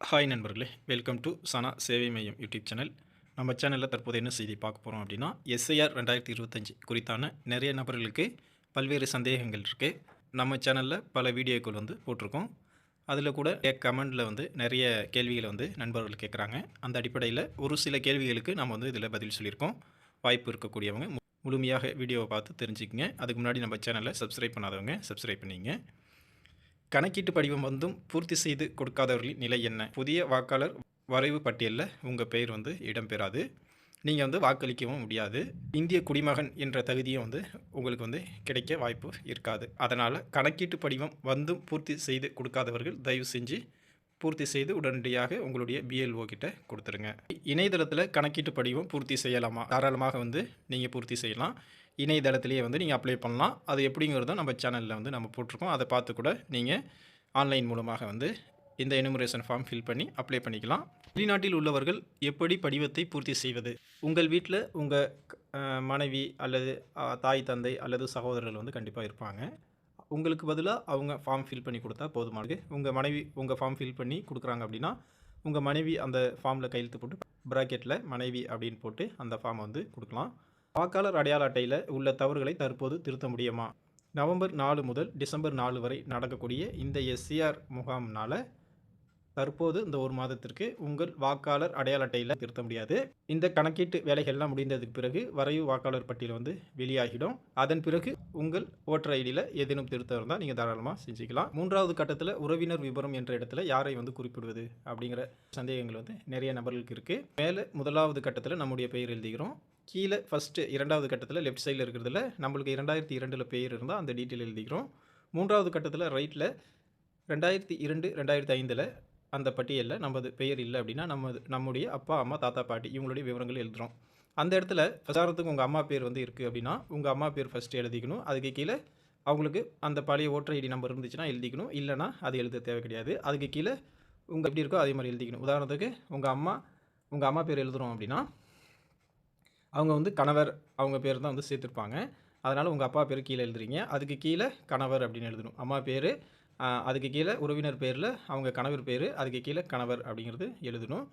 Hi நண்பர்களே, welcome to சனா சேவை மையம் யூடியூப் சேனல். நம்ம சேனலில் தற்போது என்ன செய்தி பார்க்க போகிறோம் அப்படின்னா, எஸ்ஐஆர் 2025 குறித்தான நிறைய நபர்களுக்கு பல்வேறு சந்தேகங்கள் இருக்குது. நம்ம சேனலில் பல வீடியோக்கள் போட்டிருக்கோம். அதில் கூட கமெண்டில் நிறைய கேள்விகளை நண்பர்கள் கேட்குறாங்க. அந்த அடிப்படையில் ஒரு சில கேள்விகளுக்கு நம்ம இதில் பதில் சொல்லியிருக்கோம். வாய்ப்பு இருக்கக்கூடியவங்க முழுமையாக வீடியோவை பார்த்து தெரிஞ்சுக்கங்க. அதுக்கு முன்னாடி நம்ம சேனலை சப்ஸ்கிரைப் பண்ணாதவங்க சப்ஸ்கிரைப் பண்ணிங்க. கணக்கீட்டு படிவம் பூர்த்தி செய்து கொடுக்காதவர்களின் நிலை என்ன? புதிய வாக்காளர் வரைவு பட்டியலில் உங்கள் பெயர் இடம்பெறாது. நீங்கள் வாக்களிக்கவும் முடியாது. இந்திய குடிமகன் என்ற தகுதியும் உங்களுக்கு கிடைக்க வாய்ப்பு இருக்காது. அதனால் கணக்கீட்டு படிவம் பூர்த்தி செய்து கொடுக்காதவர்கள் தயவு செஞ்சு பூர்த்தி செய்து உடனடியாக உங்களுடைய பிஎல்ஓ கிட்ட கொடுத்துருங்க. இணையதளத்தில் கணக்கீட்டு படிவம் பூர்த்தி செய்யலாமா? தாராளமாக நீங்கள் பூர்த்தி செய்யலாம். இணையதளத்திலேயே நீங்கள் அப்ளை பண்ணலாம். அது எப்படிங்கிறத நம்ம சேனலில் நம்ம போட்டிருக்கோம். அதை பார்த்து கூட நீங்கள் ஆன்லைன் மூலமாக இந்த எனுமரேஷன் ஃபார்ம் ஃபில் பண்ணி அப்ளை பண்ணிக்கலாம். வெளிநாட்டில் உள்ளவர்கள் எப்படி படிவத்தை பூர்த்தி செய்வது? உங்கள் வீட்டில் உங்கள் மனைவி அல்லது தாய் தந்தை அல்லது சகோதரர்கள் கண்டிப்பாக இருப்பாங்க. உங்களுக்கு பதிலாக அவங்க ஃபார்ம் ஃபில் பண்ணி கொடுத்தா போதுமானது. உங்கள் மனைவி உங்கள் ஃபார்ம் ஃபில் பண்ணி கொடுக்குறாங்க அப்படின்னா, உங்கள் மனைவி அந்த ஃபார்மில் கையெழுத்து போட்டு ப்ராக்கெட்டில் மனைவி அப்படின்னு போட்டு அந்த ஃபார்மை கொடுக்கலாம். வாக்காளர் அடையாள அட்டையில் உள்ள தவறுகளை தற்போது திருத்த முடியுமா? நவம்பர் 4 முதல் டிசம்பர் 4 வரை நடக்கக்கூடிய இந்த எஸ்சிஆர் முகாம்னால் தற்போது இந்த ஒரு மாதத்திற்கு உங்கள் வாக்காளர் அடையாள அட்டையில் திருத்த முடியாது. இந்த கணக்கீட்டு வேலைகள்லாம் முடிந்ததுக்கு பிறகு வரைவு வாக்காளர் பட்டியல் வெளியாகிடும். அதன் பிறகு உங்கள் ஓட்டர் ஐடியில் ஏதேனும் திருத்தம் இருந்தால் நீங்கள் தாராளமாக செஞ்சுக்கலாம். 3வது கட்டத்தில் உறவினர் விபரம் என்ற இடத்துல யாரை குறிப்பிடுவது அப்படிங்கிற சந்தேகங்கள் நிறைய நபர்களுக்கு இருக்குது. மேலே 1வது கட்டத்தில் நம்முடைய பெயர் எழுதிக்கிறோம். கீழே ஃபஸ்ட்டு 2வது கட்டத்தில் லெஃப்ட் சைடில் இருக்கிறதுல நம்மளுக்கு 2002 பெயர் இருந்தால் அந்த டீட்டெயில் எழுதிக்கிறோம். 3வது கட்டத்தில் ரைட்டில் 2002 2005 அந்த பட்டியலில் நமது பெயர் இல்லை அப்படின்னா நம்முடைய அப்பா அம்மா தாத்தா பாட்டி இவங்களுடைய விவரங்கள் எழுதுகிறோம். அந்த இடத்துல பிரச்சாரத்துக்கு உங்கள் அம்மா பேர் இருக்குது அப்படின்னா உங்கள் அம்மா பேர் ஃபஸ்ட்டு எழுதிக்கணும். அதுக்கு கீழே அவங்களுக்கு அந்த பழைய ஓட்டர் ஐடி நம்பர் இருந்துச்சுன்னா எழுதிக்கணும். இல்லைனா அது எழுத தேவை கிடையாது. அதுக்கு கீழே உங்கள் எப்படி இருக்கோ அதே மாதிரி எழுதிக்கணும். உதாரணத்துக்கு உங்கள் அம்மா பேர் எழுதுகிறோம் அப்படின்னா அவங்க கணவர் அவங்க பேர் தான் சேர்த்துருப்பாங்க. அதனால் உங்கள் அப்பா பேர் கீழே எழுதுறீங்க. அதுக்கு கீழே கணவர் அப்படின்னு எழுதணும். அம்மா பேர், அதுக்கு கீழே உறவினர் பேரில் அவங்க கணவர் பேர், அதுக்கு கீழே கணவர் அப்படிங்கிறது எழுதணும்.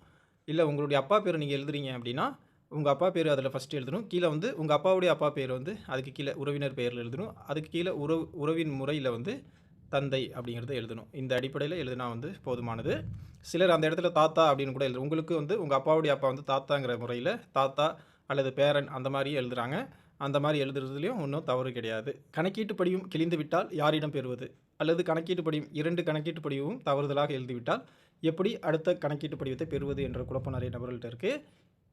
இல்லை உங்களுடைய அப்பா பேர் நீங்கள் எழுதுறீங்க அப்படின்னா உங்கள் அப்பா பேர் அதில் ஃபஸ்ட்டு எழுதணும். கீழே உங்கள் அப்பாவுடைய அப்பா பேர் அதுக்கு கீழே உறவினர் பேரில் எழுதணும். அதுக்கு கீழே உறவின் முறையில் தந்தை அப்படிங்கிறத எழுதணும். இந்த அடிப்படையில் எழுதினா போதுமானது. சிலர் அந்த இடத்துல தாத்தா அப்படின்னு கூட எழுதும். உங்களுக்கு உங்கள் அப்பாவுடைய அப்பா தாத்தாங்கிற முறையில் தாத்தா அல்லது பேரன் அந்த மாதிரி எழுதுகிறாங்க. அந்த மாதிரி எழுதுறதுலையும் ஒன்றும் தவறு கிடையாது. கணக்கீட்டு படிவம் கிழிந்து விட்டால் யாரிடம் பெறுவது? அல்லது கணக்கீட்டு படிவம் 2 கணக்கீட்டு படிவமும் தவறுதலாக எழுதிவிட்டால் எப்படி அடுத்த கணக்கீட்டு படிவத்தை பெறுவது என்ற குழப்பம் நிறைய நபர்கள்ட்ட இருக்குது.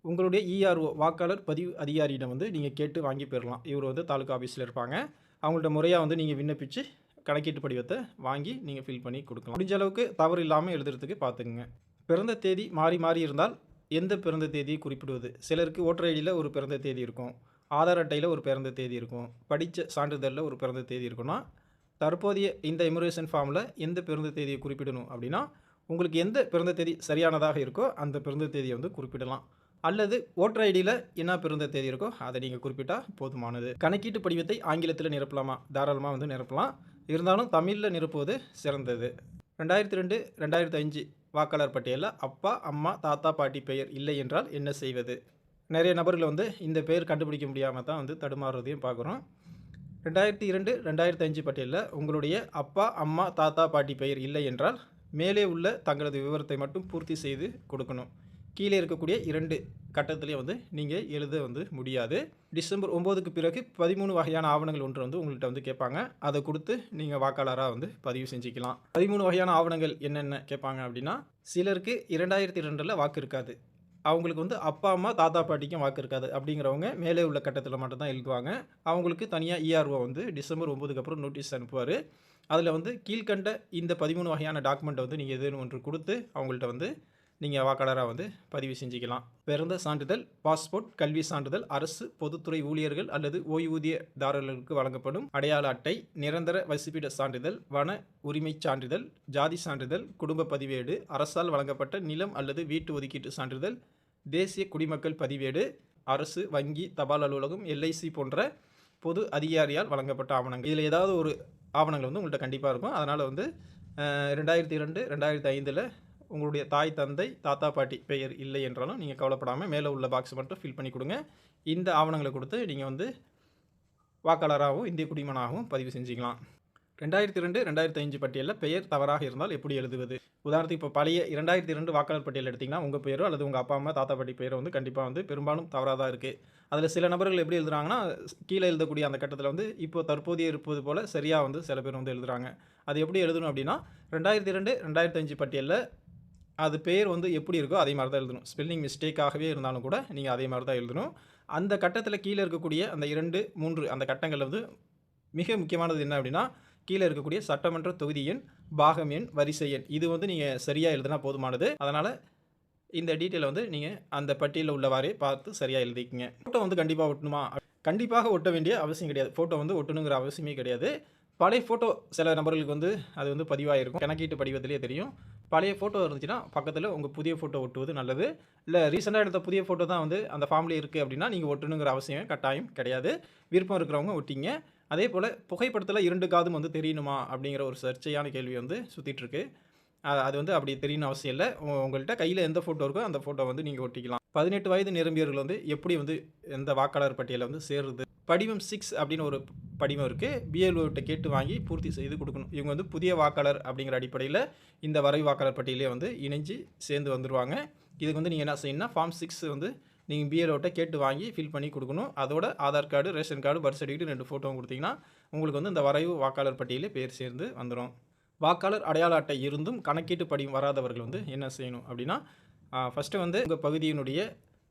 உங்களுடைய இஆர்ஓ வாக்காளர் பதிவு அதிகாரியிடம் நீங்கள் கேட்டு வாங்கி பெறலாம். இவர் தாலுகா ஆஃபீஸில் இருப்பாங்க. அவங்கள்ட்ட முறையாக நீங்கள் விண்ணப்பித்து கணக்கீட்டு படிவத்தை வாங்கி நீங்கள் ஃபில் பண்ணி கொடுக்கலாம். முடிஞ்ச அளவுக்கு தவறு இல்லாமல் எழுதுறதுக்கு பார்த்துக்குங்க. பிறந்த தேதி மாறி மாறி இருந்தால் எந்த பிறந்த தேதியை குறிப்பிடுவது? சிலருக்கு ஓட்டர் ஐடியில் ஒரு பிறந்த தேதி இருக்கும், ஆதார் அட்டையில் ஒரு பிறந்த தேதி இருக்கும், படித்த சான்றிதழில் ஒரு பிறந்த தேதி இருக்குன்னா தற்போதைய இந்த எமுரேஷன் ஃபார்மில் எந்த பிறந்த தேதியை குறிப்பிடணும் அப்படின்னா உங்களுக்கு எந்த பிறந்த தேதி சரியானதாக இருக்கோ அந்த பிறந்த தேதியை குறிப்பிடலாம். அல்லது ஓட்டர் ஐடியில் என்ன பிறந்த தேதி இருக்கோ அதை நீங்கள் குறிப்பிட்டால் போதுமானது. கணக்கீட்டு படிவத்தை ஆங்கிலத்தில் நிரப்பலாமா? தாராளமாக நிரப்பலாம். இருந்தாலும் தமிழில் நிரப்புவது சிறந்தது. 2002 2005 வாக்காளர் பட்டியலில் அப்பா அம்மா தாத்தா பாட்டி பெயர் இல்லை என்றால் என்ன செய்வது? நிறைய நபர்கள் இந்த பெயர் கண்டுபிடிக்க முடியாமல் தான் தடுமாறுறதையும் பார்க்குறோம். 2002 2005 பட்டியலில் உங்களுடைய அப்பா அம்மா தாத்தா பாட்டி பெயர் இல்லை என்றால் மேலே உள்ள தங்களது விவரத்தை மட்டும் பூர்த்தி செய்து கொடுக்கணும். கீழே இருக்கக்கூடிய 2 கட்டத்திலேயே நீங்கள் எழுத முடியாது. டிசம்பர் 9க்கு பிறகு 13 வகையான ஆவணங்கள் ஒன்று உங்கள்கிட்ட கேட்பாங்க. அதை கொடுத்து நீங்கள் வாக்காளராக பதிவு செஞ்சுக்கலாம். 13 வகையான ஆவணங்கள் என்னென்ன கேட்பாங்க அப்படின்னா, சிலருக்கு 2002 வாக்கு இருக்காது. அவங்களுக்கு அப்பா அம்மா தாத்தா பாட்டிக்கும் வாக்கு இருக்காது. அப்படிங்கிறவங்க மேலே உள்ள கட்டத்தில் மட்டும்தான் எழுதுவாங்க. அவங்களுக்கு தனியாக இஆர்ஓ டிசம்பர் 9க்கு அப்புறம் நோட்டீஸ் அனுப்புவார். அதில் கீழ்கண்ட இந்த 13 வகையான டாக்குமெண்ட்டை நீங்கள் எதுன்னு ஒன்று கொடுத்து அவங்கள்ட்ட நீங்கள் வாக்காளராக பதிவு செஞ்சுக்கலாம். பிறந்த சான்றிதழ், பாஸ்போர்ட், கல்வி சான்றிதழ், அரசு பொதுத்துறை ஊழியர்கள் அல்லது ஓய்வூதியதாரர்களுக்கு வழங்கப்படும் அடையாள அட்டை, நிரந்தர வசிப்பிட சான்றிதழ், வன உரிமை சான்றிதழ், ஜாதி சான்றிதழ், குடும்ப பதிவேடு, அரசால் வழங்கப்பட்ட நிலம் அல்லது வீட்டு ஒதுக்கீட்டு சான்றிதழ், தேசிய குடிமக்கள் பதிவேடு, அரசு வங்கி தபால் அலுவலகம் எல்ஐசி போன்ற பொது அதிகாரியால் வழங்கப்பட்ட ஆவணங்கள். இதில் ஏதாவது ஒரு ஆவணங்கள் உங்கள்கிட்ட கண்டிப்பாக இருக்கும். அதனால் 2002 2005 உங்களுடைய தாய், தந்தை, தாத்தா, பாட்டி பெயர் இல்லை என்றாலும் நீங்கள் கவலைப்படாமல் மேலே உள்ள பாக்ஸ் மட்டும் ஃபில் பண்ணி கொடுங்க. இந்த ஆவணங்களை கொடுத்து நீங்கள் வந்து வாக்காளராகவும் இந்திய குடிமகனாகவும் பதிவு செஞ்சுக்கலாம். 2002, 2005 பட்டியலில் பெயர் தவறாக இருந்தால் எப்படி எழுதுவது? உதாரணத்துக்கு இப்போ பழைய 2002 வாக்காளர் பட்டியல் எடுத்திங்கன்னா உங்கள் பெயரோ அல்லது உங்கள் அப்பா, அம்மா, தாத்தா, பாட்டி பெயரோ வந்து கண்டிப்பாக வந்து பெரும்பாலும் தவறாக தான் இருக்குது. அதில் சில நபர்கள் எப்படி எழுதுறாங்கன்னா, கீழே எழுதக்கூடிய அந்த கட்டத்தில் வந்து இப்போ தற்போதைய இருப்பது போல் சரியாக வந்து சில பேர் வந்து எழுதுறாங்க. அது எப்படி எழுதணும் அப்படின்னா, 2002, 2005 பட்டியலில் அது பெயர் வந்து எப்படி இருக்கோ அதே மாதிரி தான் எழுதணும். ஸ்பெல்லிங் மிஸ்டேக்காகவே இருந்தாலும் கூட நீங்கள் அதே மாதிரி தான் எழுதணும். அந்த கட்டத்தில் கீழே இருக்கக்கூடிய அந்த 2, 3 அந்த கட்டங்களில் வந்து மிக முக்கியமானது என்ன அப்படின்னா, கீழே இருக்கக்கூடிய சட்டமன்ற தொகுதி எண், பாகம் எண், வரிசை எண் இது வந்து நீங்கள் சரியாக எழுதினா போதுமானது. அதனால் இந்த டீட்டெயிலை வந்து நீங்கள் அந்த பட்டியலில் உள்ளவாறே பார்த்து சரியாக எழுதிக்கங்க. ஃபோட்டோ வந்து கண்டிப்பாக ஒட்டணுமா? கண்டிப்பாக ஒட்ட வேண்டிய அவசியம் கிடையாது. ஃபோட்டோ வந்து ஒட்டணுங்கிற அவசியமே கிடையாது. பழைய ஃபோட்டோ சில நபர்களுக்கு வந்து அது வந்து பதிவாகிருக்கும். கணக்கீட்டு படிவத்திலே தெரியும். பழைய ஃபோட்டோ இருந்துச்சுன்னா பக்கத்தில் உங்கள் புதிய ஃபோட்டோ ஒட்டுவது நல்லது. இல்லை ரீசெண்டாக எடுத்த புதிய ஃபோட்டோ தான் வந்து அந்த ஃபார்ம்லேயே இருக்குது அப்படின்னா நீங்கள் ஒட்டணுங்கிற அவசியம் கட்டாயம் கிடையாது. விருப்பம் இருக்கிறவங்க ஒட்டிங்க. அதே போல் புகைப்படத்தில் 2 காதும் வந்து தெரியணுமா அப்படிங்கிற ஒரு சர்ச்சையான கேள்வி வந்து சுற்றிட்டுருக்கு. அது வந்து அப்படி தெரியணும் அவசியம் இல்லை. உங்கள்கிட்ட கையில் எந்த ஃபோட்டோ இருக்கோ அந்த ஃபோட்டோ வந்து நீங்கள் ஒட்டிக்கலாம். 18 வயது நிரம்பியவர்கள் வந்து எப்படி வந்து எந்த வாக்காளர் பட்டியலில் வந்து சேருது? படிவம் 6 அப்படின்னு ஒரு படிவம் இருக்குது. பிஎல்ஓட்ட கேட்டு வாங்கி பூர்த்தி செய்து கொடுக்கணும். இவங்க வந்து புதிய வாக்காளர் அப்படிங்கிற அடிப்படையில் இந்த வரைவு வாக்காளர் பட்டியலே வந்து இணைஞ்சு சேர்ந்து வந்துடுவாங்க. இதுக்கு வந்து நீங்கள் என்ன செய்யணும்னா ஃபார்ம் 6 வந்து நீங்கள் பிஎல்ஓட்ட கேட்டு வாங்கி ஃபில் பண்ணி கொடுக்கணும். அதோட Aadhaar card, ration card, birth certificate 2 ஃபோட்டோவும் கொடுத்தீங்கன்னா உங்களுக்கு வந்து இந்த வரைவு வாக்காளர் பட்டியலே பேர் சேர்ந்து வந்துடும். வாக்காளர் அடையாள அட்டை இருந்தும் கணக்கீட்டு படிவம் வராதவர்கள் வந்து என்ன செய்யணும் அப்படின்னா, ஃபஸ்ட்டு வந்து உங்கள் பகுதியினுடைய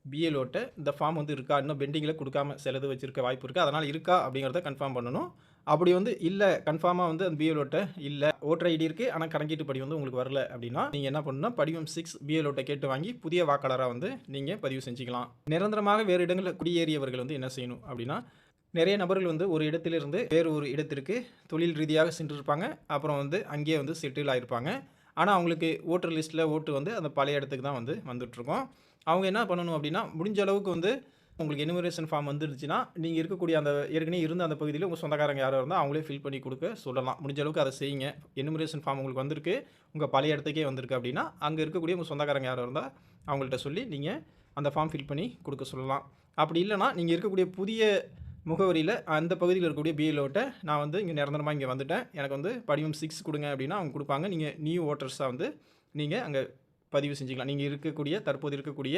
பிஎல்ஓட்ட இந்த ஃபார்ம் வந்து இருக்கா, இன்னும் பெண்டிங்கில் கொடுக்காம சிலது வச்சுருக்க வாய்ப்பு இருக்குது. அதனால் இருக்கா அப்படிங்கிறத கன்ஃபார்ம் பண்ணணும். அப்படி வந்து இல்லை கன்ஃபார்மாக வந்து அந்த பிஎல்ஓட்ட இல்லை, ஓட்டர் ஐடி இருக்குது ஆனால் கணக்கீட்டு படி வந்து உங்களுக்கு வரல அப்படின்னா நீங்கள் என்ன பண்ணணும்னா படிவம் 6 பிஎல்ஓட்ட கேட்டு வாங்கி புதிய வாக்காளராக வந்து நீங்கள் பதிவு செஞ்சுக்கலாம். நிரந்தரமாக வேறு இடங்களில் குடியேறியவர்கள் வந்து என்ன செய்யணும் அப்படின்னா, நிறைய நபர்கள் வந்து ஒரு இடத்திலிருந்து வேறு ஒரு இடத்திற்கு தொழில் ரீதியாக சென்றிருப்பாங்க. அப்புறம் வந்து அங்கேயே வந்து செட்டில் ஆகிருப்பாங்க. ஆனால் அவங்களுக்கு ஓட்டர் லிஸ்ட்டில் ஓட்டு வந்து அந்த பழைய இடத்துக்கு தான் வந்து வந்துட்டுருக்கோம். அவங்க என்ன பண்ணணும் அப்படின்னா, முடிஞ்ச அளவுக்கு வந்து உங்களுக்கு எனுமரேஷன் ஃபார்ம் வந்துருச்சுன்னா நீங்கள் இருக்கக்கூடிய அந்த ஏற்கனவே இருந்த அந்த பகுதியில் உங்கள் சொந்தக்காரங்க யாரோ இருந்தால் அவங்களே ஃபில் பண்ணி கொடுக்க சொல்லலாம். முடிஞ்ச அளவுக்கு அதை செய்யுங்க. எனுமரேஷன் ஃபார்ம் உங்களுக்கு வந்திருக்கு, உங்கள் பழைய இடத்துக்கே வந்திருக்கு அப்படின்னா அங்கே இருக்கக்கூடிய உங்கள் சொந்தக்காரங்க யாரோ இருந்தால் அவங்கள்ட்ட சொல்லி நீங்கள் அந்த ஃபார்ம் ஃபில் பண்ணி கொடுக்க சொல்லலாம். அப்படி இல்லைனா நீங்கள் இருக்கக்கூடிய புதிய முகவரியில் அந்த பகுதியில் இருக்கக்கூடிய பிஎல்ஓட்ட நான் வந்து இங்கே நிரந்தரமாக இங்கே வந்துட்டேன், எனக்கு வந்து படிவம் 6 கொடுங்க அப்படின்னா அவங்க கொடுப்பாங்க. நீங்கள் நியூ ஓட்டர்ஸாக வந்து நீங்கள் அங்கே பதிவு செஞ்சுக்கலாம். நீங்கள் தற்போது இருக்கக்கூடிய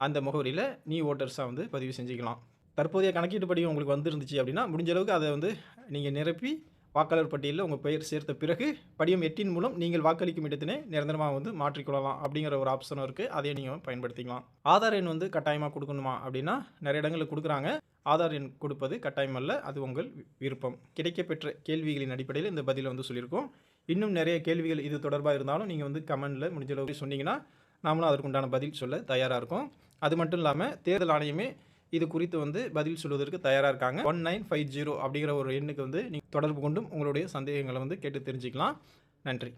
அந்த முகவரியில் நியூ ஓட்டர்ஸாக வந்து பதிவு செஞ்சுக்கலாம். தற்போதைய கணக்கீட்டு படிவம் உங்களுக்கு வந்துருந்துச்சு அப்படின்னா முடிஞ்ச அளவுக்கு அதை வந்து நீங்கள் நிரப்பி வாக்காளர் பட்டியலில் உங்கள் பெயர் சேர்த்த பிறகு படிவம் 8 மூலம் நீங்கள் வாக்களிக்கும் இடத்தினை நிரந்தரமாக வந்து மாற்றிக்கொள்ளலாம் அப்படிங்கிற ஒரு ஆப்ஷனும் இருக்குது. அதையும் நீங்கள் பயன்படுத்திக்கலாம். ஆதார் எண் வந்து கட்டாயமாக கொடுக்கணுமா அப்படின்னா நிறைய இடங்களில் கொடுக்குறாங்க. ஆதார் எண் கொடுப்பது கட்டாயம் அல்ல, அது உங்கள் விருப்பம். கிடைக்கப்பெற்ற கேள்விகளின் அடிப்படையில் இந்த பதிலை வந்து சொல்லியிருக்கோம். இன்னும் நிறைய கேள்விகள் இது தொடர்பாக இருந்தாலும் நீங்கள் வந்து கமெண்டில் முடிஞ்ச அளவுக்கு சொன்னீங்கன்னா நாமளும் அதற்குண்டான பதில் சொல்ல தயாராக இருக்கும். அது மட்டும் இல்லாமல் தேர்தல் ஆணையமே இது குறித்து வந்து பதில் சொல்வதற்கு தயாராக இருக்காங்க. 1950 அப்படிங்கிற ஒரு எண்ணுக்கு வந்து நீங்கள் தொடர்பு கொண்டும் உங்களுடைய சந்தேகங்களை வந்து கேட்டு தெரிஞ்சுக்கலாம். நன்றி.